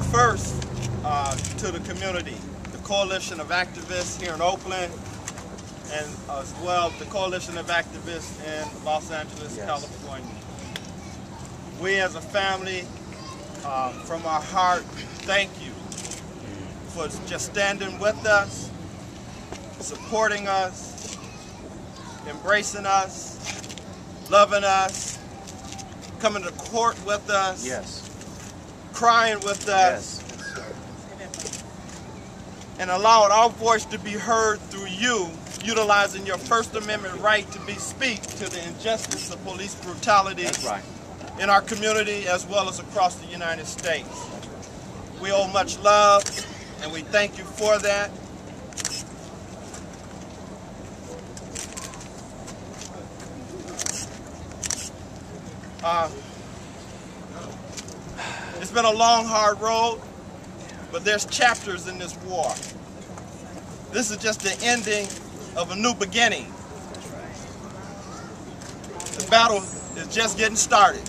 first to the community, the Coalition of Activists here in Oakland, and as well the Coalition of Activists in Los Angeles, California. We as a family, from our heart, thank you for just standing with us, supporting us, embracing us, loving us, coming to court with us, crying with us, and allowing our voice to be heard through you, utilizing your First Amendment right to speak to the injustice of police brutality in our community as well as across the United States. We owe much love, and we thank you for that. It's been a long, hard road, but there's chapters in this war. This is just the ending of a new beginning. The battle is just getting started.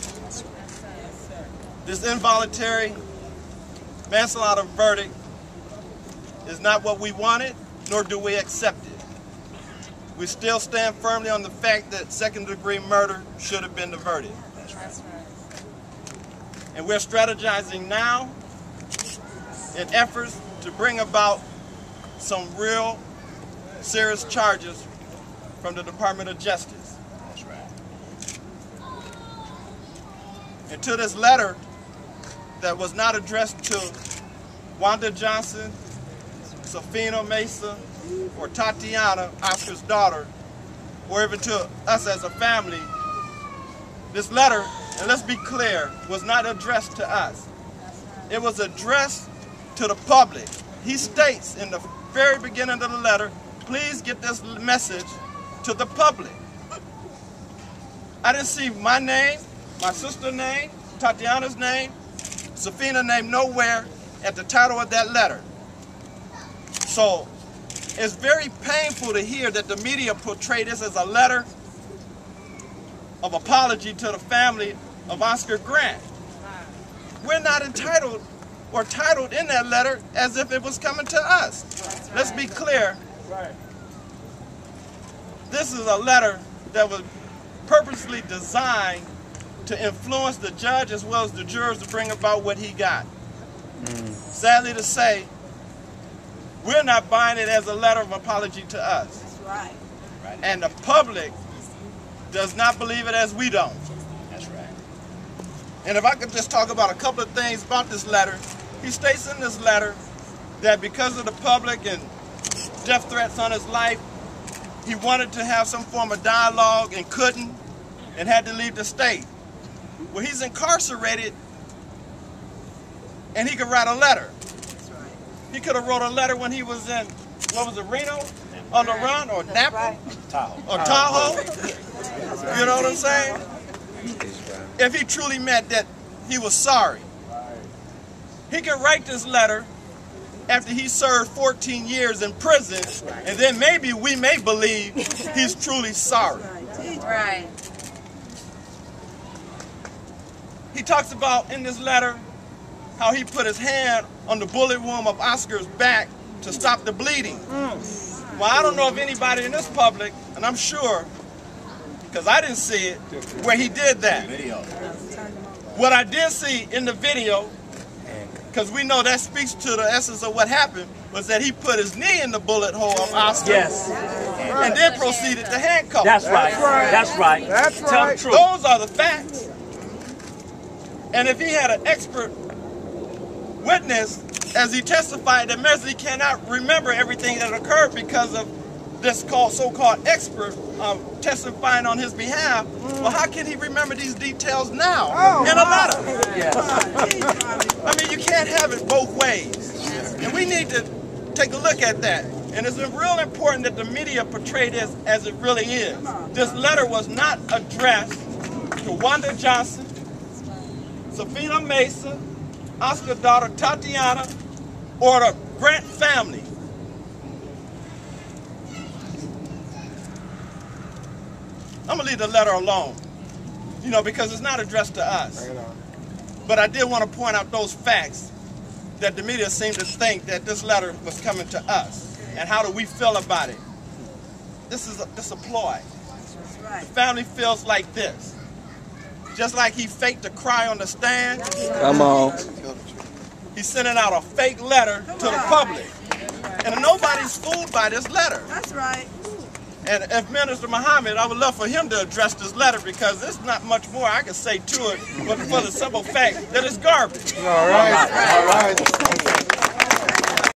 This involuntary manslaughter verdict is not what we wanted, nor do we accept it. We still stand firmly on the fact that second-degree murder should have been the verdict. And we're strategizing now in efforts to bring about some real serious charges from the Department of Justice. And to this letter that was not addressed to Wanda Johnson, Cephus Mesa, or Tatiana, Oscar's daughter, or even to us as a family, this letter, and let's be clear, was not addressed to us. It was addressed to the public. He states in the very beginning of the letter, please get this message to the public. I didn't see my name, my sister's name, Tatiana's name, Cephina's name nowhere at the title of that letter. So it's very painful to hear that the media portray this as a letter of apology to the family of Oscar Grant. We're not entitled or titled in that letter as if it was coming to us. Let's be clear. This is a letter that was purposely designed to influence the judge as well as the jurors to bring about what he got. Sadly to say, we're not buying it as a letter of apology to us. That's right. And the public does not believe it as we don't. That's right. And if I could just talk about a couple of things about this letter. He states in this letter that because of the public and death threats on his life, he wanted to have some form of dialogue and couldn't, and had to leave the state. Well, he's incarcerated, and he could write a letter. He could have wrote a letter when he was in, what was it, Reno? On the run, or Napa? Tahoe. Or Tahoe? You know what I'm saying? If he truly meant that he was sorry. He could write this letter after he served 14 years in prison, and then maybe we may believe he's truly sorry. Right. He talks about in this letter how he put his hand on the bullet wound of Oscar's back to stop the bleeding. Well, I don't know if anybody in this public, and I'm sure, because I didn't see it, where he did that. What I did see in the video, because we know that speaks to the essence of what happened, was that he put his knee in the bullet hole of Oscar. And then proceeded to handcuff him. That's right. That's right. That's right. Tell the truth. Those are the facts. And if he had an expert witness, as he testified, that Mehserle cannot remember everything that occurred because of this so-called expert testifying on his behalf. Well, how can he remember these details now in a letter? I mean, you can't have it both ways. And we need to take a look at that. And it's real important that the media portray this as it really is. This letter was not addressed to Wanda Johnson, Cephus Mesa, Oscar's daughter Tatiana, or the Grant family. I'm going to leave the letter alone, because it's not addressed to us. But I did want to point out those facts that the media seemed to think that this letter was coming to us. And how do we feel about it? This is a ploy. The family feels like this. Just like he faked a cry on the stand. Come on. He's sending out a fake letter to the public. And nobody's fooled by this letter. That's right. And if Minister Muhammad, I would love for him to address this letter because there's not much more I can say to it, but for the simple fact that it's garbage. All right. All right.